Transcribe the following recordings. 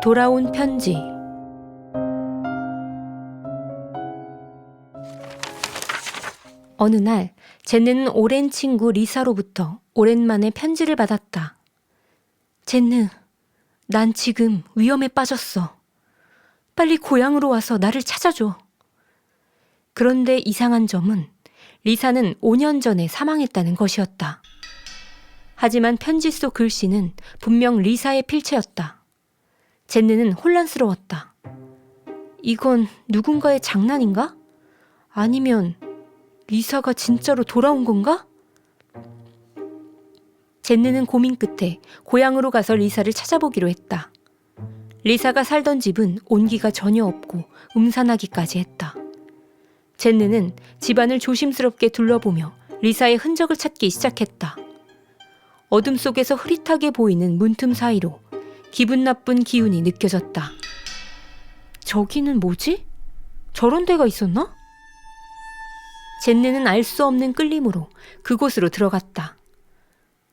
돌아온 편지. 어느 날 제느는 오랜 친구 리사로부터 오랜만에 편지를 받았다. 제느, 난 지금 위험에 빠졌어. 빨리 고향으로 와서 나를 찾아줘. 그런데 이상한 점은 리사는 5년 전에 사망했다는 것이었다. 하지만 편지 속 글씨는 분명 리사의 필체였다. 제느는 혼란스러웠다. 이건 누군가의 장난인가? 아니면 리사가 진짜로 돌아온 건가? 제느는 고민 끝에 고향으로 가서 리사를 찾아보기로 했다. 리사가 살던 집은 온기가 전혀 없고 음산하기까지 했다. 제느는 집안을 조심스럽게 둘러보며 리사의 흔적을 찾기 시작했다. 어둠 속에서 흐릿하게 보이는 문틈 사이로 기분 나쁜 기운이 느껴졌다. 저기는 뭐지? 저런 데가 있었나? 제느는 알 수 없는 끌림으로 그곳으로 들어갔다.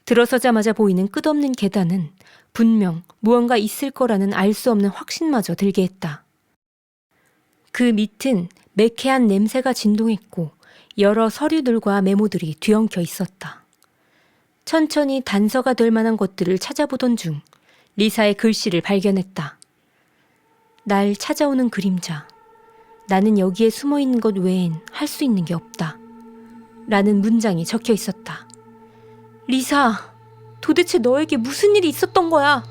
들어서자마자 보이는 끝없는 계단은 분명 무언가 있을 거라는 알 수 없는 확신마저 들게 했다. 그 밑은 매캐한 냄새가 진동했고 여러 서류들과 메모들이 뒤엉켜 있었다. 천천히 단서가 될 만한 것들을 찾아보던 중 리사의 글씨를 발견했다. 날 찾아오는 그림자. 나는 여기에 숨어 있는 것 외엔 할 수 있는 게 없다. 라는 문장이 적혀 있었다. 리사, 도대체 너에게 무슨 일이 있었던 거야?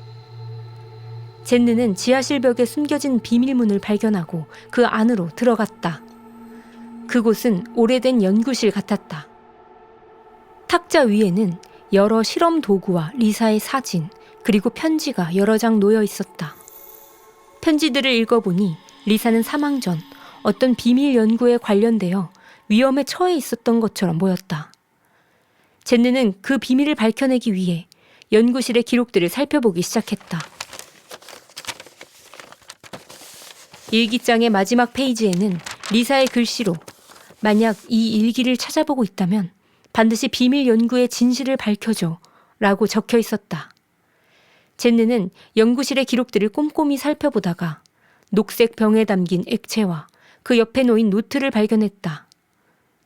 제느는 지하실 벽에 숨겨진 비밀문을 발견하고 그 안으로 들어갔다. 그곳은 오래된 연구실 같았다. 탁자 위에는 여러 실험 도구와 리사의 사진, 그리고 편지가 여러 장 놓여 있었다. 편지들을 읽어보니 리사는 사망 전 어떤 비밀 연구에 관련되어 위험에 처해 있었던 것처럼 보였다. 제느는 그 비밀을 밝혀내기 위해 연구실의 기록들을 살펴보기 시작했다. 일기장의 마지막 페이지에는 리사의 글씨로 만약 이 일기를 찾아보고 있다면 반드시 비밀 연구의 진실을 밝혀줘 라고 적혀 있었다. 제느는 연구실의 기록들을 꼼꼼히 살펴보다가 녹색 병에 담긴 액체와 그 옆에 놓인 노트를 발견했다.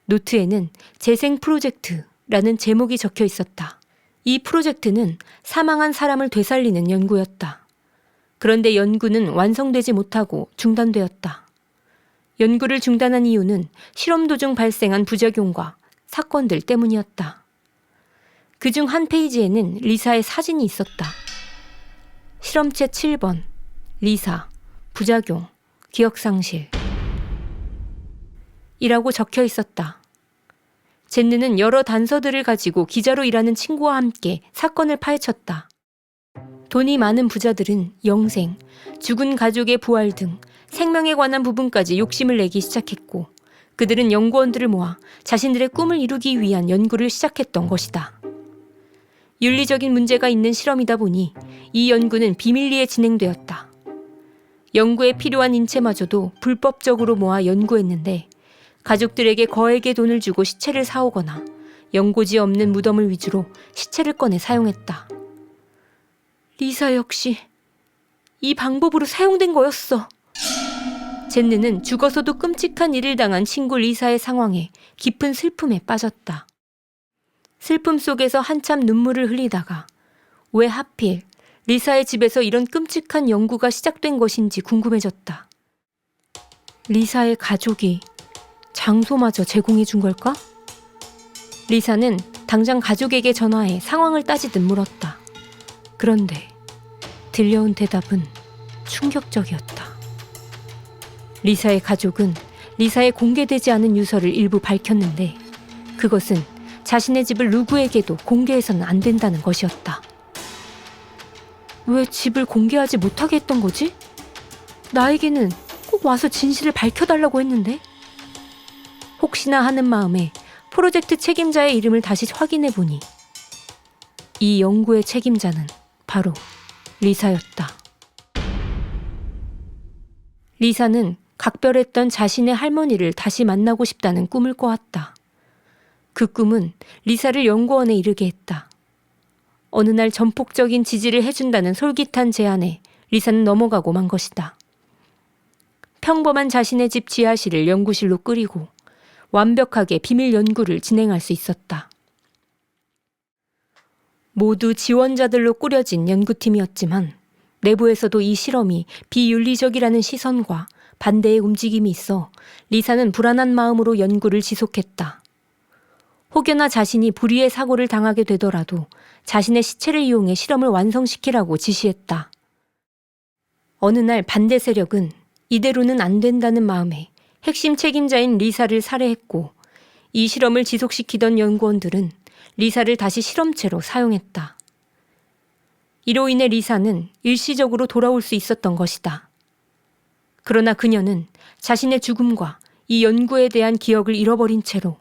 노트에는 재생 프로젝트라는 제목이 적혀 있었다. 이 프로젝트는 사망한 사람을 되살리는 연구였다. 그런데 연구는 완성되지 못하고 중단되었다. 연구를 중단한 이유는 실험 도중 발생한 부작용과 사건들 때문이었다. 그중 한 페이지에는 리사의 사진이 있었다. 실험체 7번, 리사, 부작용, 기억상실 이라고 적혀 있었다. 제느는 여러 단서들을 가지고 기자로 일하는 친구와 함께 사건을 파헤쳤다. 돈이 많은 부자들은 영생, 죽은 가족의 부활 등 생명에 관한 부분까지 욕심을 내기 시작했고 그들은 연구원들을 모아 자신들의 꿈을 이루기 위한 연구를 시작했던 것이다. 윤리적인 문제가 있는 실험이다 보니 이 연구는 비밀리에 진행되었다. 연구에 필요한 인체마저도 불법적으로 모아 연구했는데 가족들에게 거액의 돈을 주고 시체를 사오거나 연고지 없는 무덤을 위주로 시체를 꺼내 사용했다. 리사 역시 이 방법으로 사용된 거였어. 제느는 죽어서도 끔찍한 일을 당한 친구 리사의 상황에 깊은 슬픔에 빠졌다. 슬픔 속에서 한참 눈물을 흘리다가 왜 하필 리사의 집에서 이런 끔찍한 연구가 시작된 것인지 궁금해졌다. 리사의 가족이 장소마저 제공해 준 걸까? 리사는 당장 가족에게 전화해 상황을 따지듯 물었다. 그런데 들려온 대답은 충격적이었다. 리사의 가족은 리사의 공개되지 않은 유서를 일부 밝혔는데 그것은 자신의 집을 누구에게도 공개해서는 안 된다는 것이었다. 왜 집을 공개하지 못하게 했던 거지? 나에게는 꼭 와서 진실을 밝혀달라고 했는데? 혹시나 하는 마음에 프로젝트 책임자의 이름을 다시 확인해보니 이 연구의 책임자는 바로 리사였다. 리사는 각별했던 자신의 할머니를 다시 만나고 싶다는 꿈을 꿔왔다. 그 꿈은 리사를 연구원에 이르게 했다. 어느 날 전폭적인 지지를 해준다는 솔깃한 제안에 리사는 넘어가고 만 것이다. 평범한 자신의 집 지하실을 연구실로 꾸리고 완벽하게 비밀 연구를 진행할 수 있었다. 모두 지원자들로 꾸려진 연구팀이었지만 내부에서도 이 실험이 비윤리적이라는 시선과 반대의 움직임이 있어 리사는 불안한 마음으로 연구를 지속했다. 혹여나 자신이 불의의 사고를 당하게 되더라도 자신의 시체를 이용해 실험을 완성시키라고 지시했다. 어느 날 반대 세력은 이대로는 안 된다는 마음에 핵심 책임자인 리사를 살해했고 이 실험을 지속시키던 연구원들은 리사를 다시 실험체로 사용했다. 이로 인해 리사는 일시적으로 돌아올 수 있었던 것이다. 그러나 그녀는 자신의 죽음과 이 연구에 대한 기억을 잃어버린 채로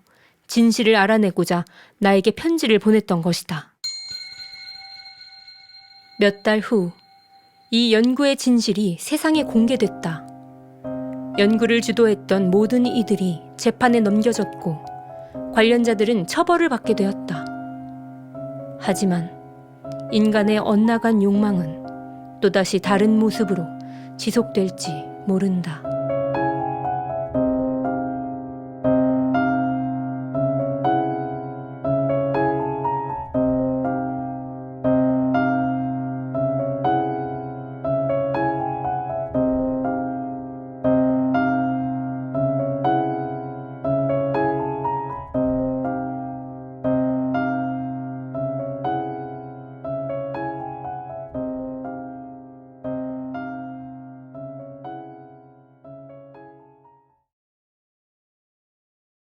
진실을 알아내고자 나에게 편지를 보냈던 것이다. 몇 달 후, 이 연구의 진실이 세상에 공개됐다. 연구를 주도했던 모든 이들이 재판에 넘겨졌고 관련자들은 처벌을 받게 되었다. 하지만 인간의 엇나간 욕망은 또다시 다른 모습으로 지속될지 모른다.